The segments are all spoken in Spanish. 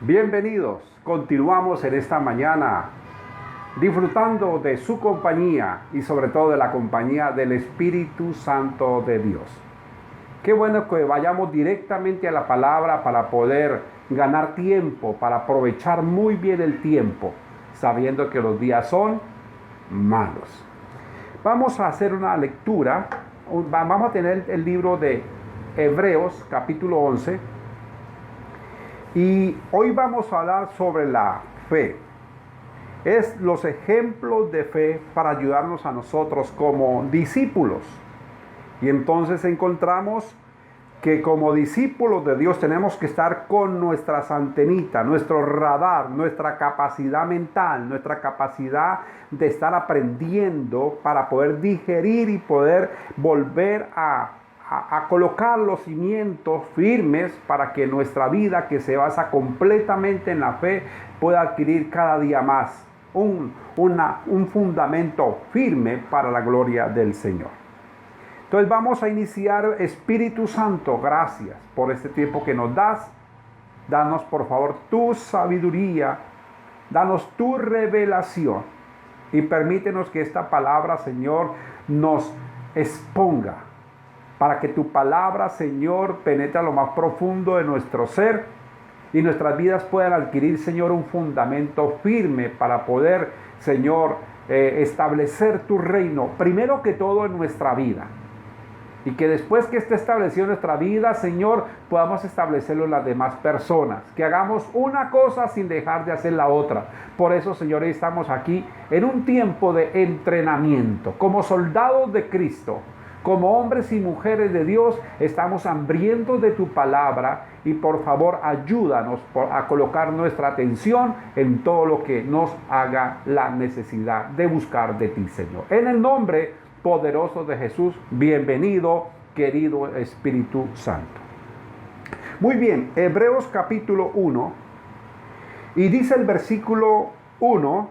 Bienvenidos, continuamos en esta mañana disfrutando de su compañía y sobre todo de la compañía del Espíritu Santo de Dios. Qué bueno que vayamos directamente a la palabra para poder ganar tiempo, para aprovechar muy bien el tiempo, sabiendo que los días son malos. Vamos a hacer una lectura, vamos a tener el libro de Hebreos capítulo 11. Y hoy vamos a hablar sobre la fe. Es los ejemplos de fe para ayudarnos a nosotros como discípulos. Y entonces encontramos que como discípulos de Dios tenemos que estar con nuestras antenitas, nuestro radar, nuestra capacidad mental, nuestra capacidad de estar aprendiendo para poder digerir y poder volver a colocar los cimientos firmes para que nuestra vida, que se basa completamente en la fe, pueda adquirir cada día más un fundamento firme para la gloria del Señor. Entonces vamos a iniciar. Espíritu Santo, gracias por este tiempo que nos das. Danos por favor tu sabiduría, danos tu revelación y permítenos que esta palabra, Señor, nos exponga, para que tu palabra, Señor, penetre a lo más profundo de nuestro ser y nuestras vidas puedan adquirir, Señor, un fundamento firme para poder, Señor, establecer tu reino, primero que todo en nuestra vida. Y que después que esté establecido en nuestra vida, Señor, podamos establecerlo en las demás personas. Que hagamos una cosa sin dejar de hacer la otra. Por eso, Señor, estamos aquí en un tiempo de entrenamiento, como soldados de Cristo. Como hombres y mujeres de Dios, estamos hambrientos de tu palabra y por favor ayúdanos a colocar nuestra atención en todo lo que nos haga la necesidad de buscar de ti, Señor. En el nombre poderoso de Jesús, bienvenido, querido Espíritu Santo. Muy bien, Hebreos capítulo 1, y dice el versículo 1,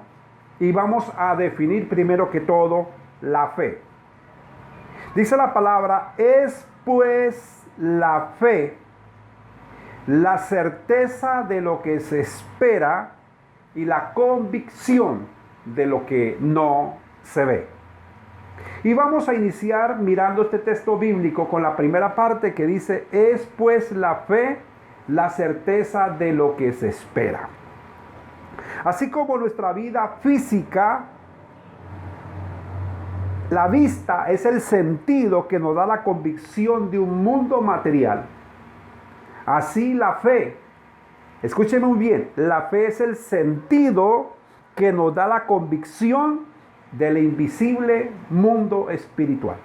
y vamos a definir primero que todo la fe. Dice la palabra: es pues la fe, la certeza de lo que se espera y la convicción de lo que no se ve. Y vamos a iniciar mirando este texto bíblico con la primera parte que dice: es pues la fe, la certeza de lo que se espera. Así como nuestra vida física, la vista es el sentido que nos da la convicción de un mundo material. Así la fe, escúcheme muy bien, la fe es el sentido que nos da la convicción del invisible mundo espiritual.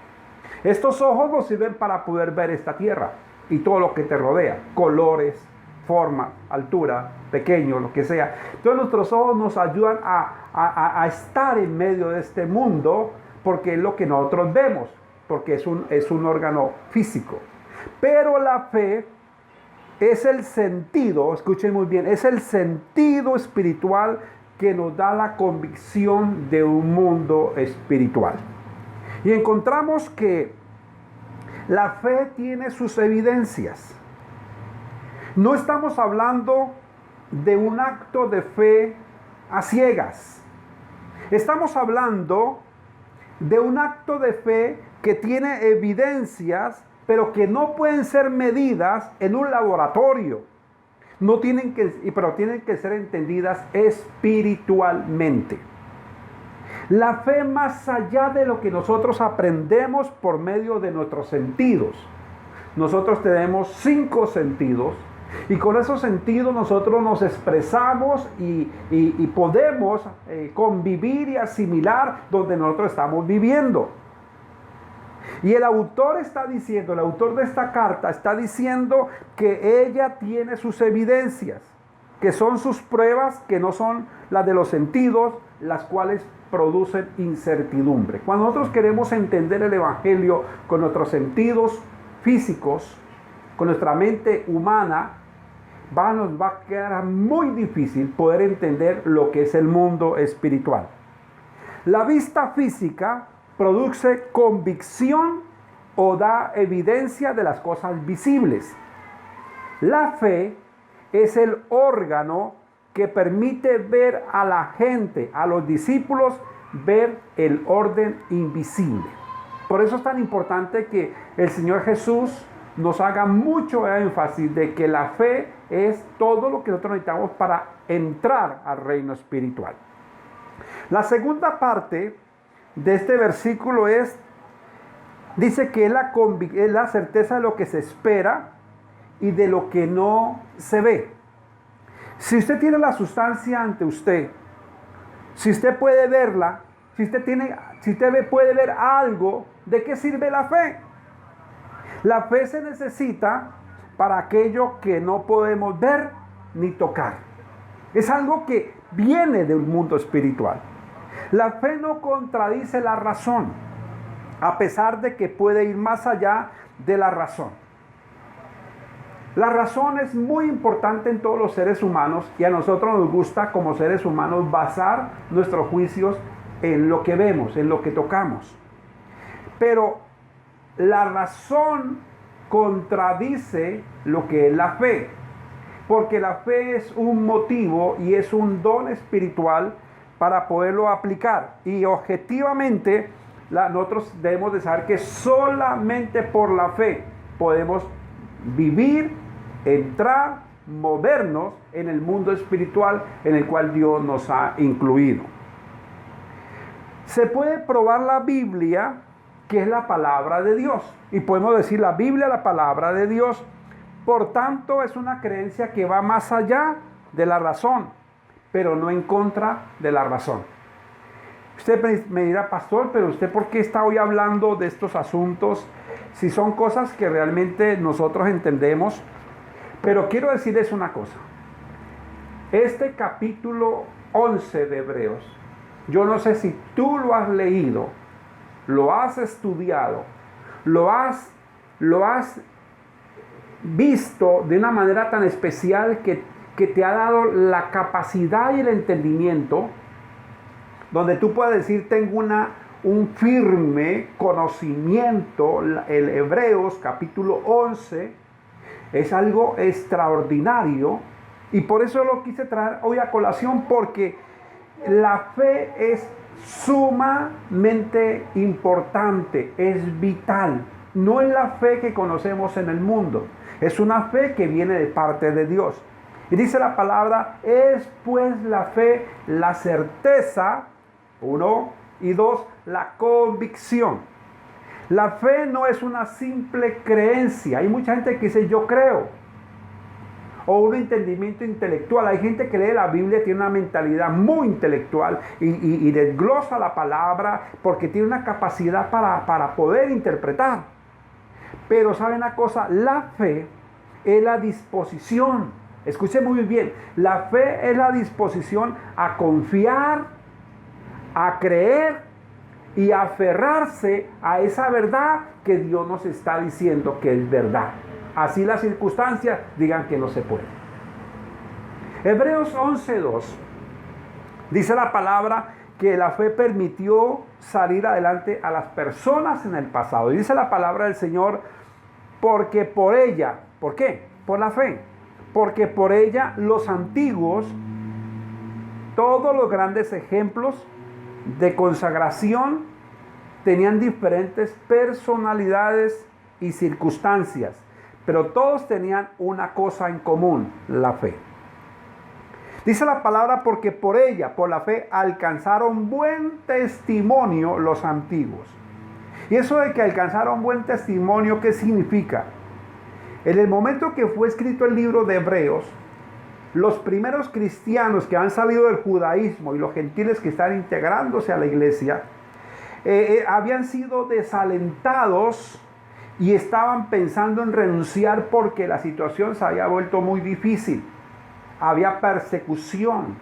Estos ojos nos sirven para poder ver esta tierra y todo lo que te rodea, colores, forma, altura, pequeño, lo que sea. Entonces nuestros ojos nos ayudan a estar en medio de este mundo, porque es lo que nosotros vemos, porque es un órgano físico. Pero la fe es el sentido, escuchen muy bien, es el sentido espiritual que nos da la convicción de un mundo espiritual. Y encontramos que la fe tiene sus evidencias. No estamos hablando de un acto de fe a ciegas. Estamos hablando de un acto de fe que tiene evidencias, pero que no pueden ser medidas en un laboratorio. Pero tienen que ser entendidas espiritualmente. La fe más allá de lo que nosotros aprendemos por medio de nuestros sentidos. Nosotros tenemos 5 sentidos. Y con esos sentidos nosotros nos expresamos y podemos convivir y asimilar donde nosotros estamos viviendo. Y el autor de esta carta está diciendo que ella tiene sus evidencias, que son sus pruebas, que no son las de los sentidos, las cuales producen incertidumbre. Cuando nosotros queremos entender el Evangelio con nuestros sentidos físicos, con nuestra mente humana, nos va a quedar muy difícil poder entender lo que es el mundo espiritual. La vista física produce convicción o da evidencia de las cosas visibles. La fe es el órgano que permite ver a la gente, a los discípulos, ver el orden invisible. Por eso es tan importante que el Señor Jesús nos haga mucho énfasis de que la fe es todo lo que nosotros necesitamos para entrar al reino espiritual. La segunda parte de este versículo dice que es la certeza de lo que se espera y de lo que no se ve. Si usted tiene la sustancia ante usted, si usted puede verla, si usted puede ver algo, ¿de qué sirve la fe? La fe se necesita para aquello que no podemos ver ni tocar. Es algo que viene del mundo espiritual. La fe no contradice la razón, a pesar de que puede ir más allá de la razón. La razón es muy importante en todos los seres humanos y a nosotros nos gusta como seres humanos basar nuestros juicios en lo que vemos, en lo que tocamos. Pero la razón contradice lo que es la fe, porque la fe es un motivo y es un don espiritual para poderlo aplicar. Y objetivamente nosotros debemos de saber que solamente por la fe podemos vivir, entrar, movernos en el mundo espiritual en el cual Dios nos ha incluido. Se puede probar la Biblia, que es la palabra de Dios. Y podemos decir la Biblia, la palabra de Dios. Por tanto, es una creencia que va más allá de la razón, pero no en contra de la razón. Usted me dirá, pastor, pero usted ¿por qué está hoy hablando de estos asuntos? Si son cosas que realmente nosotros entendemos. Pero quiero decirles una cosa. Este capítulo 11 de Hebreos, yo no sé si tú lo has leído, lo has estudiado, lo has visto de una manera tan especial que te ha dado la capacidad y el entendimiento, donde tú puedes decir, tengo un firme conocimiento. El Hebreos capítulo 11 es algo extraordinario y por eso lo quise traer hoy a colación, porque la fe es sumamente importante, es vital. No es la fe que conocemos en el mundo, es una fe que viene de parte de Dios. Y dice la palabra, es pues la fe la certeza, 1, y 2, la convicción. La fe no es una simple creencia. Hay mucha gente que dice yo creo, o un entendimiento intelectual. Hay gente que lee la Biblia, tiene una mentalidad muy intelectual y desglosa la palabra porque tiene una capacidad para poder interpretar. Pero ¿saben una cosa? La fe es la disposición. Escuchen muy bien. La fe es la disposición a confiar, a creer y aferrarse a esa verdad que Dios nos está diciendo que es verdad. Así las circunstancias digan que no se puede. Hebreos 11:2 dice la palabra que la fe permitió salir adelante a las personas en el pasado. Y dice la palabra del Señor, porque por ella, ¿por qué? Por la fe. Porque por ella los antiguos, todos los grandes ejemplos de consagración, tenían diferentes personalidades y circunstancias, pero todos tenían una cosa en común, la fe. Dice la palabra, porque por ella, por la fe, alcanzaron buen testimonio los antiguos. Y eso de que alcanzaron buen testimonio, ¿qué significa? En el momento que fue escrito el libro de Hebreos, los primeros cristianos que han salido del judaísmo y los gentiles que están integrándose a la iglesia, habían sido desalentados y estaban pensando en renunciar porque la situación se había vuelto muy difícil. Había persecución,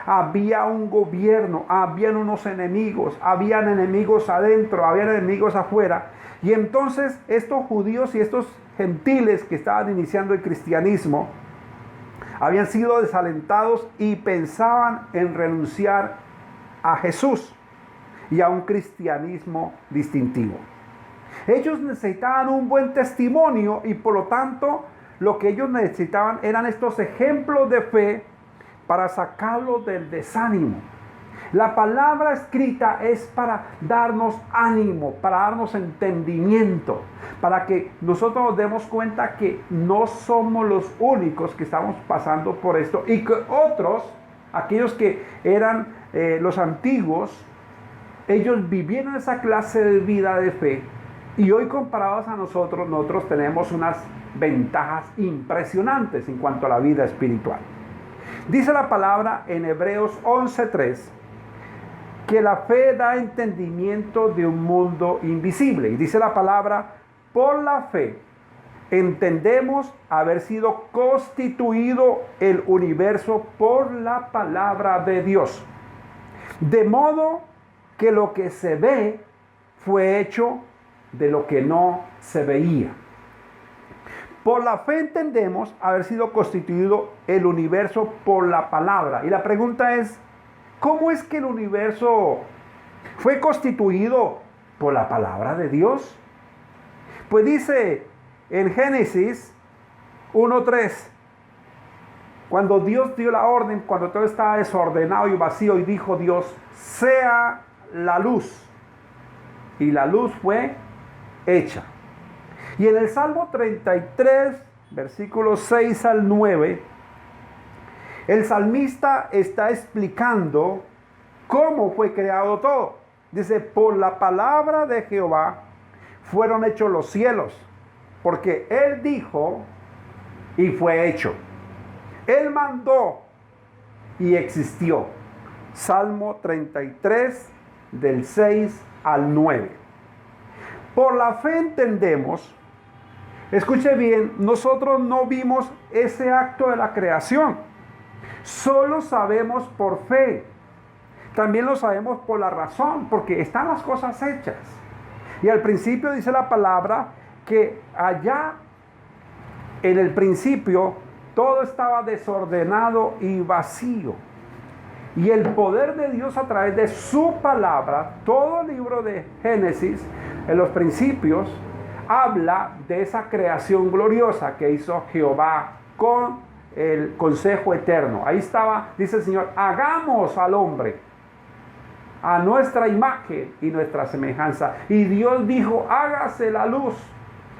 había un gobierno, habían unos enemigos, habían enemigos adentro, habían enemigos afuera. Y entonces estos judíos y estos gentiles que estaban iniciando el cristianismo habían sido desalentados y pensaban en renunciar a Jesús y a un cristianismo distintivo. Ellos necesitaban un buen testimonio y por lo tanto lo que ellos necesitaban eran estos ejemplos de fe para sacarlos del desánimo. La palabra escrita es para darnos ánimo, para darnos entendimiento, para que nosotros nos demos cuenta que no somos los únicos que estamos pasando por esto y que otros, aquellos que eran los antiguos, ellos vivieron esa clase de vida de fe y hoy comparados a nosotros tenemos unas ventajas impresionantes en cuanto a la vida espiritual. Dice la palabra en Hebreos 11:3 que la fe da entendimiento de un mundo invisible. Y dice la palabra, por la fe entendemos haber sido constituido el universo por la palabra de Dios. De modo que lo que se ve fue hecho de lo que no se veía. Por la fe entendemos haber sido constituido el universo por la palabra. Y la pregunta es, ¿cómo es que el universo fue constituido por la palabra de Dios? Pues dice en Génesis 1:3, cuando Dios dio la orden, cuando todo estaba desordenado y vacío, y dijo Dios, sea la luz. Y la luz fue hecha. Y en el Salmo 33, versículos 6 al 9, el salmista está explicando cómo fue creado todo. Dice, por la palabra de Jehová fueron hechos los cielos, porque Él dijo y fue hecho. Él mandó y existió. Salmo 33, del 6 al 9. Por la fe entendemos, escuche bien, nosotros no vimos ese acto de la creación. Solo sabemos por fe. También lo sabemos por la razón, porque están las cosas hechas. Y al principio dice la palabra que allá en el principio todo estaba desordenado y vacío. Y el poder de Dios a través de su palabra, todo el libro de Génesis, en los principios, habla de esa creación gloriosa que hizo Jehová con el consejo eterno. Ahí estaba, dice el Señor, hagamos al hombre a nuestra imagen y nuestra semejanza. Y Dios dijo, hágase la luz,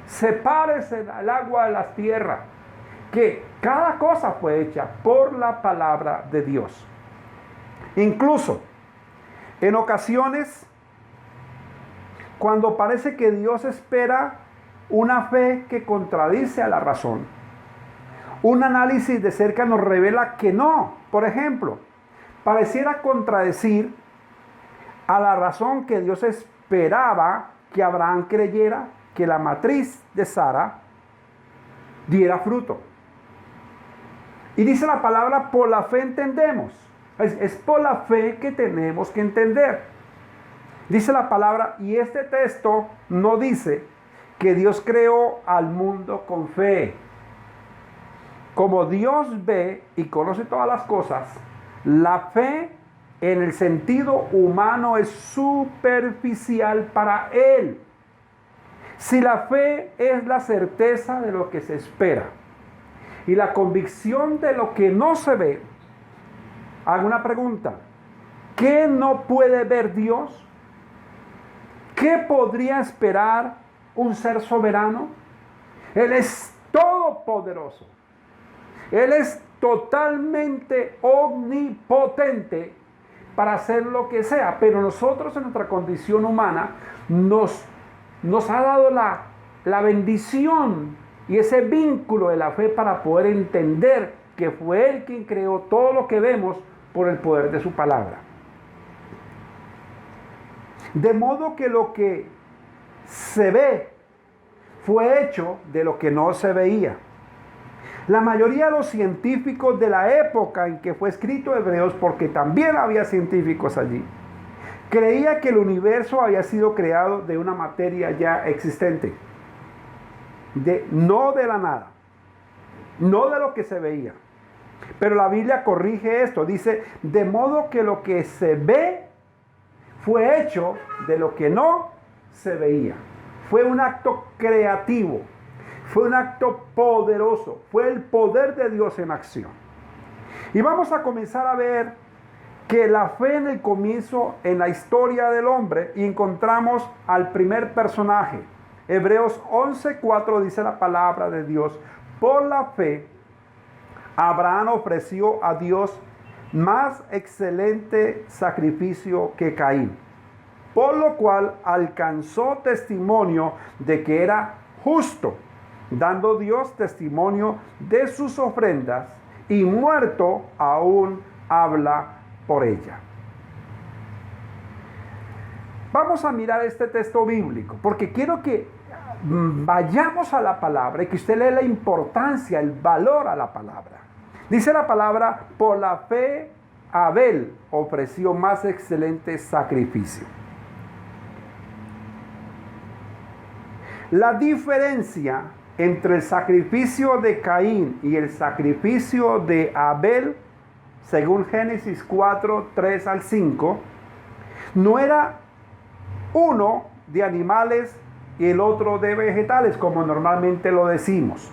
sepárese el agua de las tierras. Que cada cosa fue hecha por la palabra de Dios. Incluso en ocasiones, cuando parece que Dios espera una fe que contradice a la razón, un análisis de cerca nos revela que no. Por ejemplo, pareciera contradecir a la razón que Dios esperaba que Abraham creyera que la matriz de Sara diera fruto. Y dice la palabra, por la fe entendemos. Es por la fe que tenemos que entender. Dice la palabra, y este texto no dice que Dios creó al mundo con fe. Como Dios ve y conoce todas las cosas, la fe en el sentido humano es superficial para Él. Si la fe es la certeza de lo que se espera y la convicción de lo que no se ve, hago una pregunta. ¿Qué no puede ver Dios? ¿Qué podría esperar un ser soberano? Él es todopoderoso. Él es totalmente omnipotente para hacer lo que sea. Pero nosotros en nuestra condición humana nos ha dado la bendición y ese vínculo de la fe para poder entender que fue Él quien creó todo lo que vemos por el poder de su palabra. De modo que lo que se ve fue hecho de lo que no se veía. La mayoría de los científicos de la época en que fue escrito Hebreos, porque también había científicos allí, creía que el universo había sido creado de una materia ya existente. No de la nada, no de lo que se veía. Pero la Biblia corrige esto, dice, de modo que lo que se ve fue hecho de lo que no se veía. Fue un acto creativo. Fue un acto poderoso, fue el poder de Dios en acción. Y vamos a comenzar a ver que la fe en el comienzo, en la historia del hombre, y encontramos al primer personaje. Hebreos 11:4 dice la palabra de Dios: por la fe, Abraham ofreció a Dios más excelente sacrificio que Caín, por lo cual alcanzó testimonio de que era justo, dando Dios testimonio de sus ofrendas, y muerto aún habla por ella. Vamos a mirar este texto bíblico, porque quiero que vayamos a la palabra y que usted lea la importancia, el valor a la palabra. Dice la palabra: por la fe Abel ofreció más excelente sacrificio. La diferencia entre el sacrificio de Caín y el sacrificio de Abel, según Génesis 4, 3 al 5, no era uno de animales y el otro de vegetales, como normalmente lo decimos.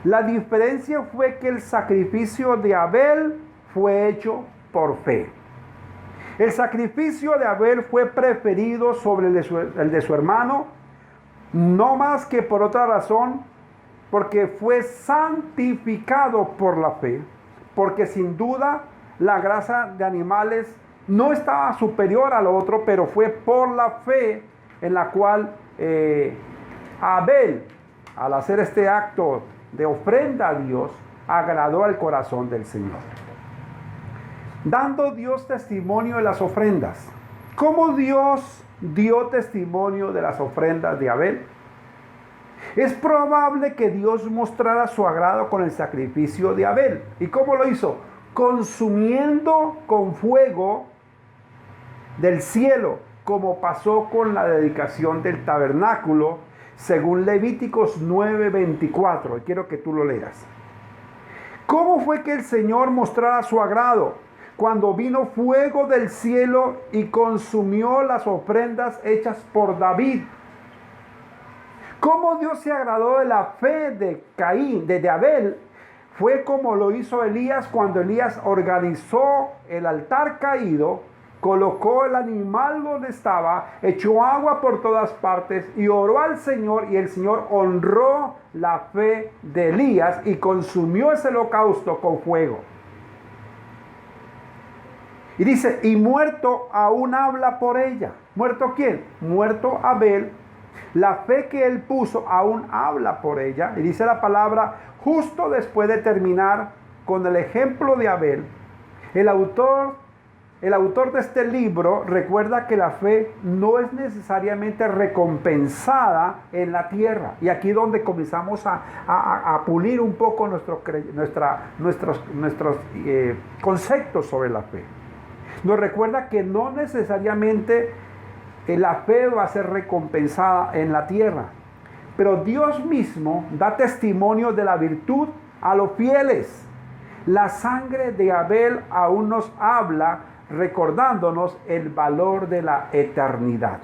La diferencia fue que el sacrificio de Abel fue hecho por fe. El sacrificio de Abel fue preferido sobre el de su hermano, no más que por otra razón, porque fue santificado por la fe, porque sin duda la grasa de animales no estaba superior al otro, pero fue por la fe en la cual Abel, al hacer este acto de ofrenda a Dios, agradó al corazón del Señor. Dando Dios testimonio de las ofrendas. ¿Cómo Dios dio testimonio de las ofrendas de Abel? Es probable que Dios mostrara su agrado con el sacrificio de Abel. ¿Y cómo lo hizo? Consumiendo con fuego del cielo, como pasó con la dedicación del tabernáculo, según Levíticos 9:24. Y quiero que tú lo leas. ¿Cómo fue que el Señor mostrara su agrado? Cuando vino fuego del cielo y consumió las ofrendas hechas por David. ¿Cómo Dios se agradó de la fe de Caín, de Abel? Fue como lo hizo Elías cuando Elías organizó el altar caído, colocó el animal donde estaba, echó agua por todas partes y oró al Señor, y el Señor honró la fe de Elías y consumió ese holocausto con fuego. Y dice: y muerto aún habla por ella. ¿Muerto quién? Muerto Abel. La fe que él puso aún habla por ella. Y dice la palabra, justo después de terminar con el ejemplo de Abel, el autor de este libro recuerda que la fe no es necesariamente recompensada en la tierra. Y aquí es donde comenzamos a pulir un poco nuestros conceptos sobre la fe. Nos recuerda que no necesariamente la fe va a ser recompensada en la tierra, pero Dios mismo da testimonio de la virtud a los fieles. La sangre de Abel aún nos habla, recordándonos el valor de la eternidad.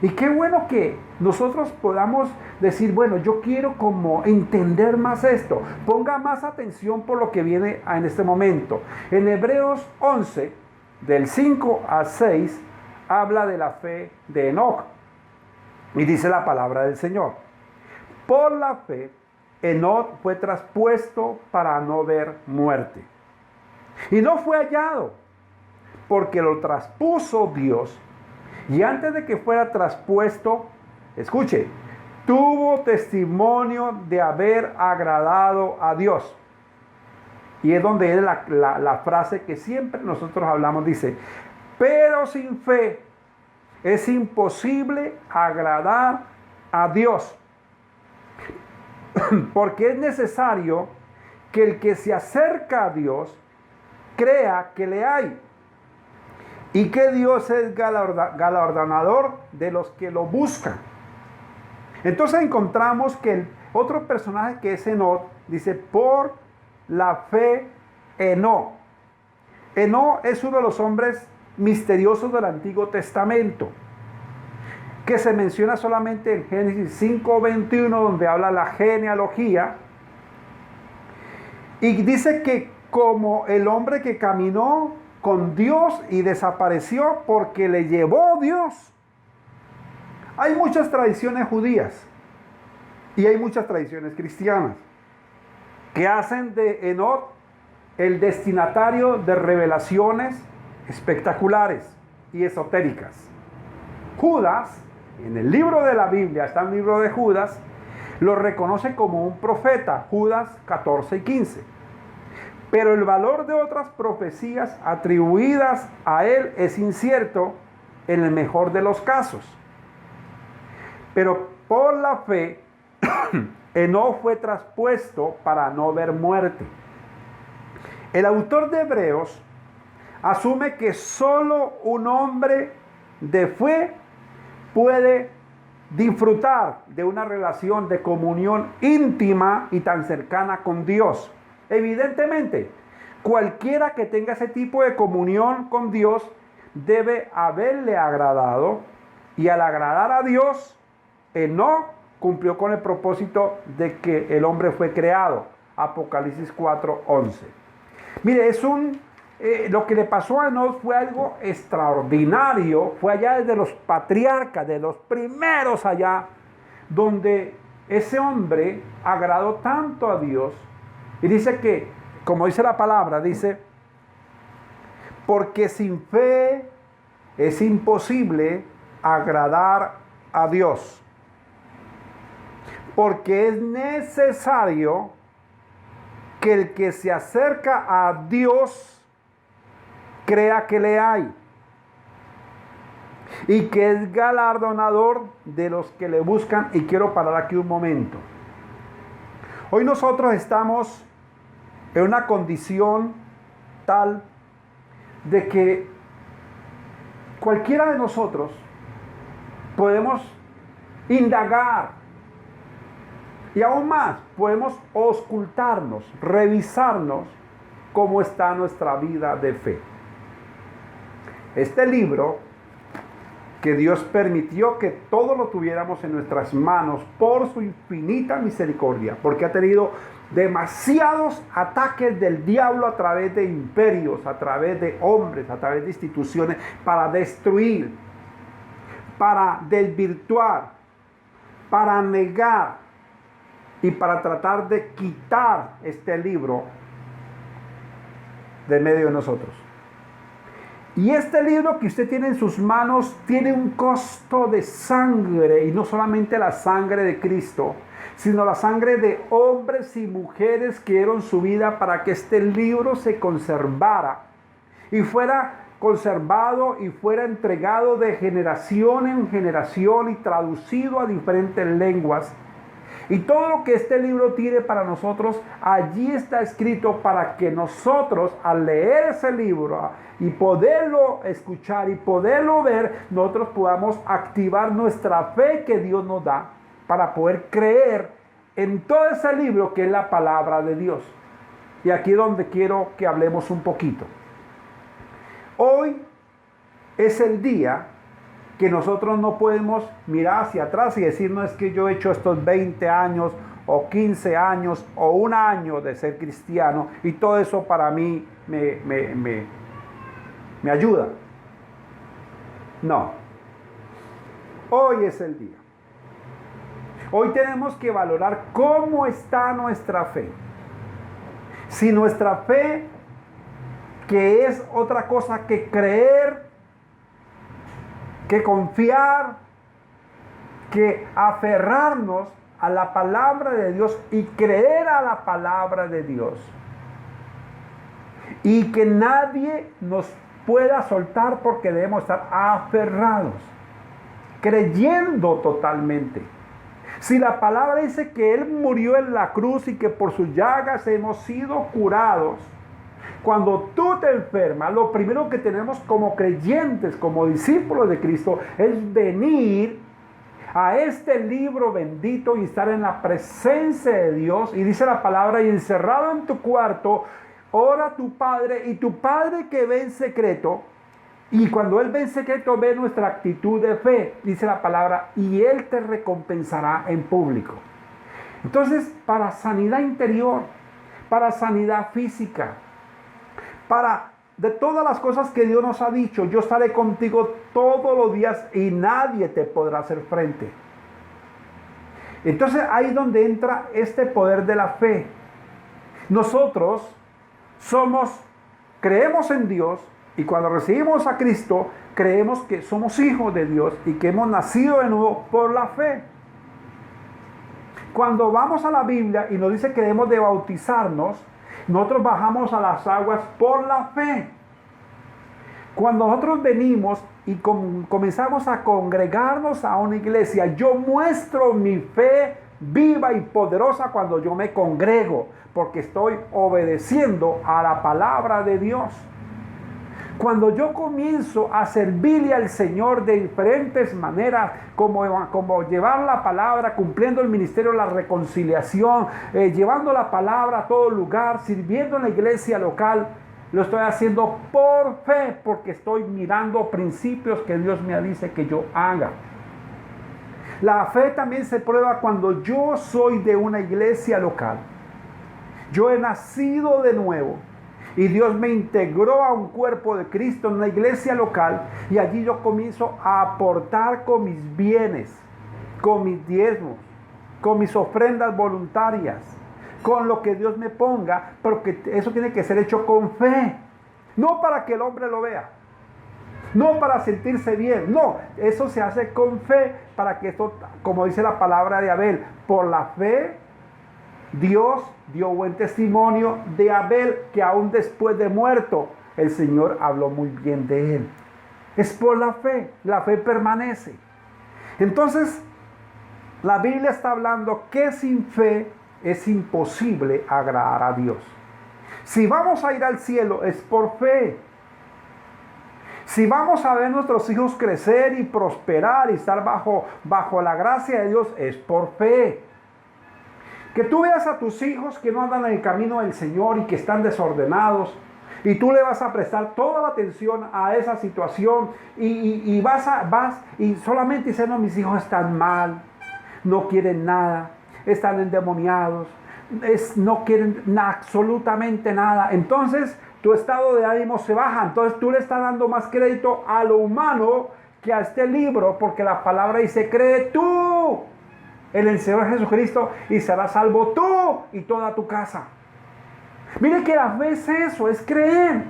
Y qué bueno que nosotros podamos decir: bueno, yo quiero como entender más esto. Ponga más atención por lo que viene en este momento. En Hebreos 11, del 5 al 6, habla de la fe de Enoc. Y dice la palabra del Señor: por la fe, Enoc fue traspuesto para no ver muerte. Y no fue hallado, porque lo traspuso Dios. Y antes de que fuera traspuesto, escuche, tuvo testimonio de haber agradado a Dios. Y es donde es la frase que siempre nosotros hablamos, dice: pero sin fe es imposible agradar a Dios. Porque es necesario que el que se acerca a Dios crea que le hay, y que Dios es galardonador de los que lo buscan. Entonces encontramos que el otro personaje, que es Enoc, dice: por la fe Enoc. Enoc es uno de los hombres misteriosos del Antiguo Testamento, que se menciona solamente en Génesis 5:21, donde habla la genealogía. Y dice que como el hombre que caminó con Dios y desapareció porque le llevó Dios. Hay muchas tradiciones judías y hay muchas tradiciones cristianas que hacen de Enoc el destinatario de revelaciones espectaculares y esotéricas. Judas, en el libro de la Biblia, está el libro de Judas, lo reconoce como un profeta, Judas 14 y 15. Pero el valor de otras profecías atribuidas a él es incierto en el mejor de los casos. Pero por la fe, Enoc fue traspuesto para no ver muerte. El autor de Hebreos asume que solo un hombre de fe puede disfrutar de una relación de comunión íntima y tan cercana con Dios. Evidentemente, cualquiera que tenga ese tipo de comunión con Dios debe haberle agradado, y al agradar a Dios, Enoc cumplió con el propósito de que el hombre fue creado. Apocalipsis 4:11. Mire, lo que le pasó a Enoc fue algo extraordinario. Fue allá desde los patriarcas, de los primeros allá, donde ese hombre agradó tanto a Dios. Y dice que, como dice la palabra, dice, porque sin fe es imposible agradar a Dios. Porque es necesario que el que se acerca a Dios crea que le hay y que es galardonador de los que le buscan. Y quiero parar aquí un momento. Hoy nosotros estamos en una condición tal de que cualquiera de nosotros podemos indagar, y aún más podemos auscultarnos, revisarnos cómo está nuestra vida de fe. Este libro, que Dios permitió que todo lo tuviéramos en nuestras manos por su infinita misericordia, porque ha tenido demasiados ataques del diablo a través de imperios, a través de hombres, a través de instituciones, para destruir, para desvirtuar, para negar y para tratar de quitar este libro de medio de nosotros. Y este libro que usted tiene en sus manos tiene un costo de sangre, y no solamente la sangre de Cristo, sino la sangre de hombres y mujeres que dieron su vida para que este libro se conservara y fuera conservado y fuera entregado de generación en generación y traducido a diferentes lenguas. Y todo lo que este libro tiene para nosotros, allí está escrito para que nosotros, al leer ese libro y poderlo escuchar y poderlo ver, nosotros podamos activar nuestra fe que Dios nos da para poder creer en todo ese libro que es la palabra de Dios. Y aquí es donde quiero que hablemos un poquito. Hoy es el día que nosotros no podemos mirar hacia atrás y decir, no, es que yo he hecho estos 20 años o 15 años o un año de ser cristiano y todo eso para mí me ayuda. No. Hoy es el día. Hoy tenemos que valorar cómo está nuestra fe. Si nuestra fe, que es otra cosa que creer, que confiar, que aferrarnos a la palabra de Dios y creer a la palabra de Dios. Y que nadie nos pueda soltar, porque debemos estar aferrados, creyendo totalmente. Si la palabra dice que Él murió en la cruz y que por sus llagas hemos sido curados, cuando tú te enfermas, lo primero que tenemos como creyentes, como discípulos de Cristo, es venir a este libro bendito y estar en la presencia de Dios. Y dice la palabra, y encerrado en tu cuarto, ora a tu Padre, y tu Padre que ve en secreto Y cuando Él ve en secreto, ve nuestra actitud de fe, dice la palabra, y Él te recompensará en público. Entonces, para sanidad interior, para sanidad física, para de todas las cosas que Dios nos ha dicho, yo estaré contigo todos los días y nadie te podrá hacer frente. Entonces ahí es donde entra este poder de la fe. Nosotros creemos en Dios, y cuando recibimos a Cristo, creemos que somos hijos de Dios y que hemos nacido de nuevo por la fe. Cuando vamos a la Biblia y nos dice que debemos de bautizarnos, nosotros bajamos a las aguas por la fe. Cuando nosotros venimos y comenzamos a congregarnos a una iglesia, yo muestro mi fe viva y poderosa cuando yo me congrego, porque estoy obedeciendo a la palabra de Dios. Cuando yo comienzo a servirle al Señor de diferentes maneras, como llevar la palabra, cumpliendo el ministerio de la reconciliación, llevando la palabra a todo lugar, sirviendo en la iglesia local, lo estoy haciendo por fe, porque estoy mirando principios que Dios me dice que yo haga. La fe también se prueba cuando yo soy de una iglesia local. Yo he nacido de nuevo. Y Dios me integró a un cuerpo de Cristo en una iglesia local. Y allí yo comienzo a aportar con mis bienes, con mis diezmos, con mis ofrendas voluntarias, con lo que Dios me ponga. Porque eso tiene que ser hecho con fe. No para que el hombre lo vea. No para sentirse bien. No, eso se hace con fe. Para que esto, como dice la palabra de Abel, por la fe Dios dio buen testimonio de Abel, que aún después de muerto, el Señor habló muy bien de él. Es por la fe permanece. Entonces, la Biblia está hablando que sin fe es imposible agradar a Dios. Si vamos a ir al cielo, es por fe. Si vamos a ver nuestros hijos crecer y prosperar y estar bajo la gracia de Dios, es por fe. Que tú veas a tus hijos que no andan en el camino del Señor y que están desordenados, y tú le vas a prestar toda la atención a esa situación y vas y solamente dicen, no, mis hijos están mal, no quieren nada, están endemoniados, no quieren absolutamente nada. Entonces tu estado de ánimo se baja. Entonces tú le estás dando más crédito a lo humano que a este libro, porque la palabra dice, cree tú en el Señor Jesucristo y serás salvo tú y toda tu casa. Mire que la fe es eso, es creer.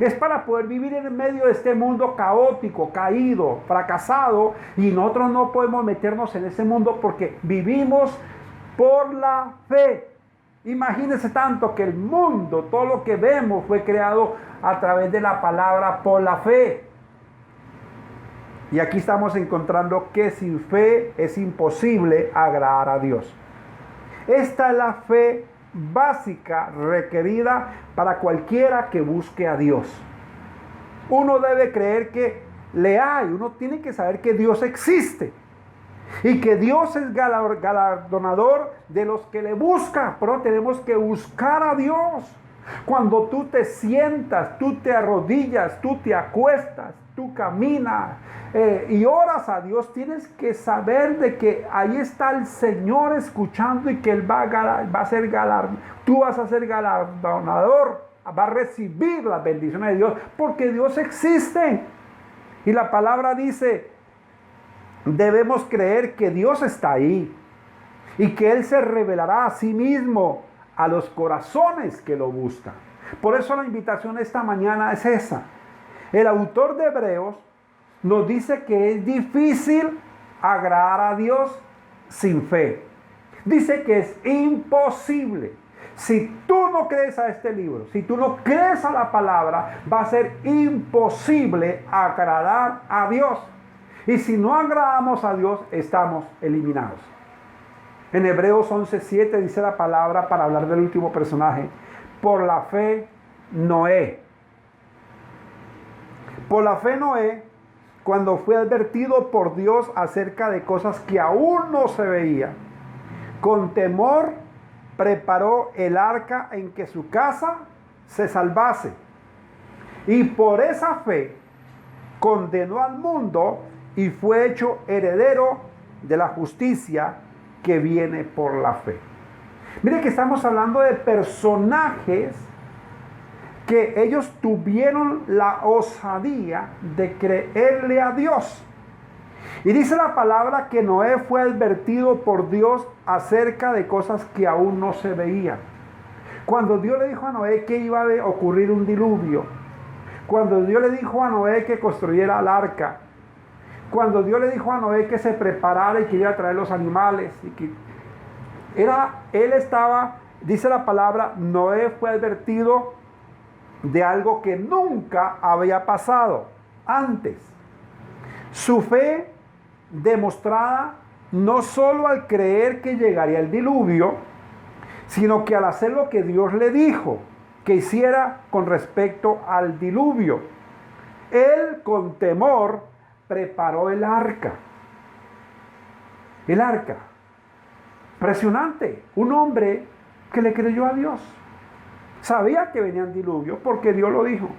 Es para poder vivir en medio de este mundo caótico, caído, fracasado, y nosotros no podemos meternos en ese mundo porque vivimos por la fe. Imagínense tanto que el mundo, todo lo que vemos fue creado a través de la palabra por la fe. Y aquí estamos encontrando que sin fe es imposible agradar a Dios. Esta es la fe básica requerida para cualquiera que busque a Dios. Uno debe creer que le hay, uno tiene que saber que Dios existe y que Dios es galardonador de los que le buscan, pero tenemos que buscar a Dios. Cuando tú te sientas, tú te arrodillas, tú te acuestas, tú caminas y oras a Dios, tienes que saber de que ahí está el Señor escuchando y que Él va a ser tú vas a ser galardonador, va a recibir las bendiciones de Dios, porque Dios existe. Y la palabra dice, debemos creer que Dios está ahí y que Él se revelará a sí mismo a los corazones que lo buscan. Por eso la invitación esta mañana es esa. El autor de Hebreos nos dice que es difícil agradar a Dios sin fe. Dice que es imposible. Si tú no crees a este libro, si tú no crees a la palabra, va a ser imposible agradar a Dios. Y si no agradamos a Dios, estamos eliminados. En Hebreos 11:7 dice la palabra, para hablar del último personaje, por la fe Noé. Por la fe Noé, cuando fue advertido por Dios acerca de cosas que aún no se veían, con temor preparó el arca en que su casa se salvase. Y por esa fe condenó al mundo y fue hecho heredero de la justicia que viene por la fe. Mire que estamos hablando de personajes que ellos tuvieron la osadía de creerle a Dios. Y dice la palabra que Noé fue advertido por Dios acerca de cosas que aún no se veían. Cuando Dios le dijo a Noé que iba a ocurrir un diluvio, cuando Dios le dijo a Noé que construyera el arca, cuando Dios le dijo a Noé que se preparara y que iba a traer los animales, y que él estaba, dice la palabra, Noé fue advertido de algo que nunca había pasado antes. Su fe demostrada no solo al creer que llegaría el diluvio, sino que al hacer lo que Dios le dijo que hiciera con respecto al diluvio. Él con temor preparó el arca. El arca. Impresionante. Un hombre que le creyó a Dios. Sabía que venían diluvios porque Dios lo dijo.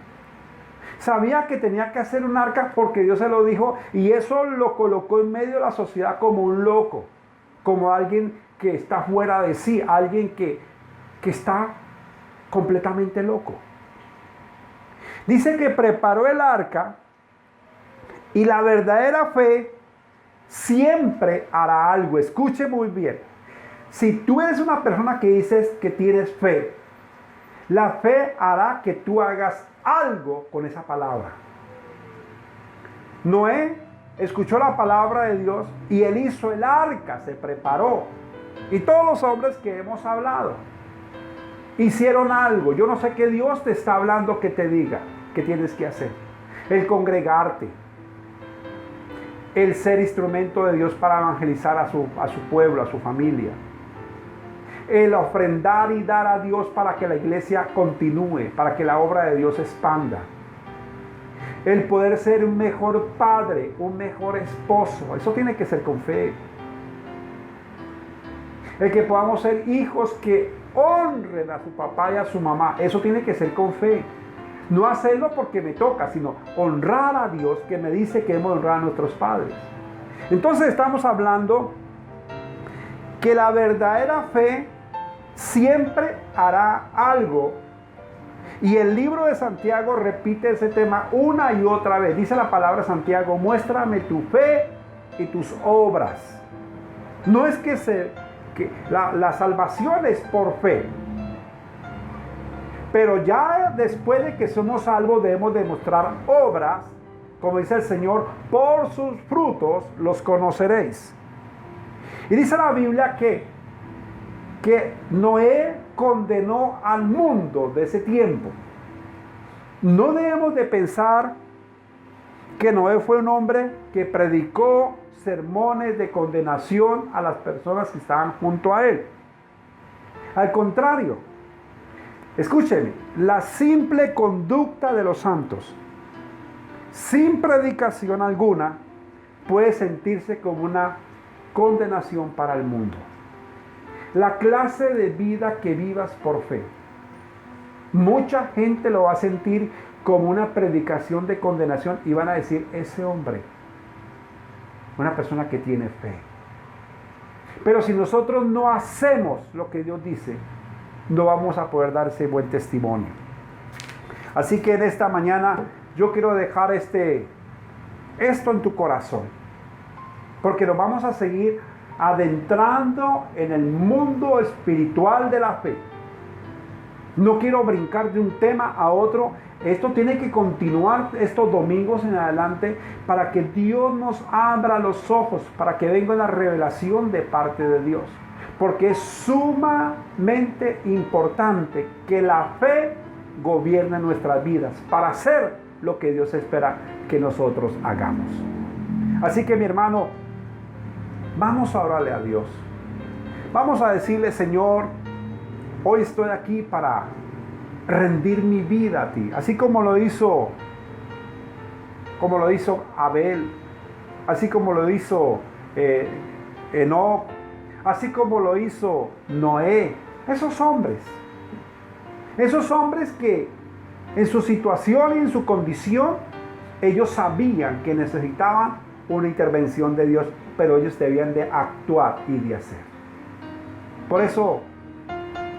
Sabía que tenía que hacer un arca porque Dios se lo dijo, y eso lo colocó en medio de la sociedad como un loco, como alguien que está fuera de sí, alguien que está completamente loco. Dice que preparó el arca, y la verdadera fe siempre hará algo. Escuche muy bien. Si tú eres una persona que dices que tienes fe, la fe hará que tú hagas algo con esa palabra. Noé escuchó la palabra de Dios y él hizo el arca, se preparó. Y todos los hombres que hemos hablado hicieron algo. Yo no sé qué Dios te está hablando que te diga que tienes que hacer. El congregarte, el ser instrumento de Dios para evangelizar a su pueblo, a su familia. El ofrendar y dar a Dios para que la iglesia continúe, para que la obra de Dios expanda. El poder ser un mejor padre, un mejor esposo. Eso tiene que ser con fe. El que podamos ser hijos que honren a su papá y a su mamá. Eso tiene que ser con fe. No hacerlo porque me toca, sino honrar a Dios, que me dice que hemos honrado a nuestros padres. Entonces estamos hablando que la verdadera fe siempre hará algo. Y el libro de Santiago repite ese tema una y otra vez. Dice la palabra Santiago: muéstrame tu fe y tus obras. No es que la salvación es por fe, pero ya después de que somos salvos debemos demostrar obras, como dice el Señor: por sus frutos los conoceréis. Y dice la Biblia que Noé condenó al mundo de ese tiempo. No debemos de pensar que Noé fue un hombre que predicó sermones de condenación a las personas que estaban junto a él. Al contrario, escúcheme, la simple conducta de los santos, sin predicación alguna, puede sentirse como una condenación para el mundo. La clase de vida que vivas por fe, mucha gente lo va a sentir como una predicación de condenación y van a decir: ese hombre, una persona que tiene fe. Pero si nosotros no hacemos lo que Dios dice, no vamos a poder dar ese buen testimonio. Así que en esta mañana yo quiero dejar esto en tu corazón, porque nos vamos a seguir adentrando en el mundo espiritual de la fe. No quiero brincar de un tema a otro. Esto tiene que continuar estos domingos en adelante para que Dios nos abra los ojos, para que venga una revelación de parte de Dios. Porque es sumamente importante que la fe gobierne nuestras vidas para hacer lo que Dios espera que nosotros hagamos. Así que, mi hermano, vamos a orarle a Dios. Vamos a decirle: Señor, hoy estoy aquí para rendir mi vida a ti, así como lo hizo Abel, así como lo hizo Enoc, así como lo hizo Noé. Esos hombres que en su situación y en su condición Ellos sabían que necesitaban una intervención de Dios, pero ellos debían de actuar y de hacer. Por eso,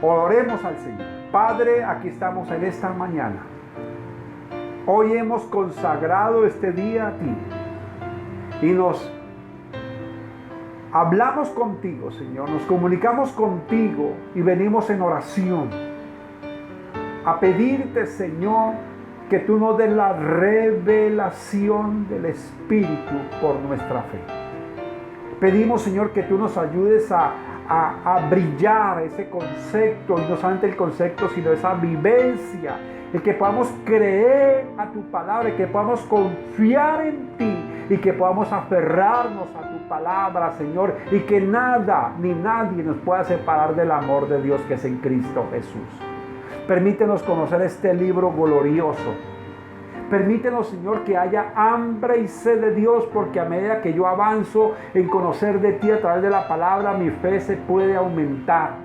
oremos al Señor. Padre, aquí estamos en esta mañana. Hoy hemos consagrado este día a ti y nos hablamos contigo, Señor, nos comunicamos contigo y venimos en oración a pedirte, Señor, que tú nos des la revelación del Espíritu por nuestra fe. Pedimos, Señor, que tú nos ayudes a brillar ese concepto, y no solamente el concepto, sino esa vivencia, el que podamos creer a tu palabra, y que podamos confiar en ti, y que podamos aferrarnos a tu palabra, Señor, y que nada ni nadie nos pueda separar del amor de Dios que es en Cristo Jesús. Permítenos conocer este libro glorioso. Permítenos, Señor, que haya hambre y sed de Dios, porque a medida que yo avanzo en conocer de ti a través de la palabra, mi fe se puede aumentar.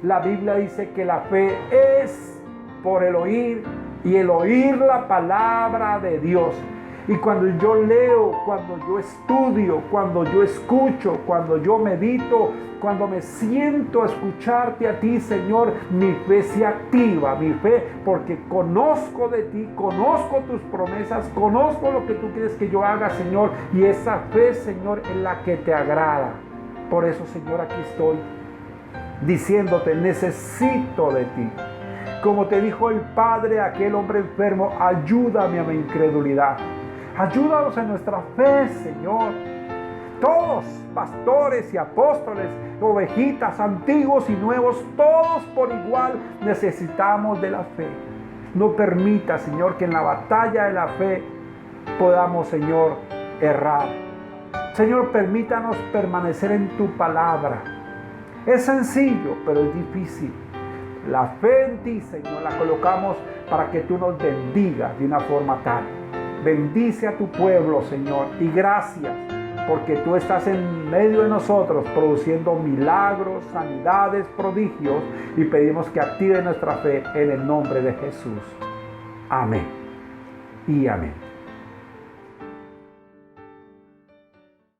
La Biblia dice que la fe es por el oír, y el oír la palabra de Dios. Y cuando yo leo, cuando yo estudio, cuando yo escucho, cuando yo medito, cuando me siento a escucharte a ti, Señor, mi fe se activa, mi fe, porque conozco de ti, conozco tus promesas, conozco lo que tú quieres que yo haga, Señor, y esa fe, Señor, es la que te agrada. Por eso, Señor, aquí estoy diciéndote, necesito de ti. Como te dijo el Padre a aquel hombre enfermo, ayúdame a mi incredulidad. Ayúdanos en nuestra fe, Señor. Todos, pastores y apóstoles, ovejitas, antiguos y nuevos, todos por igual necesitamos de la fe. No permita, Señor, que en la batalla de la fe podamos, Señor, errar. Señor, permítanos permanecer en tu palabra. Es sencillo, pero es difícil. La fe en ti, Señor, la colocamos para que tú nos bendigas de una forma tal. Bendice a tu pueblo, Señor, y gracias porque tú estás en medio de nosotros produciendo milagros, sanidades, prodigios, y pedimos que active nuestra fe en el nombre de Jesús. Amén y amén.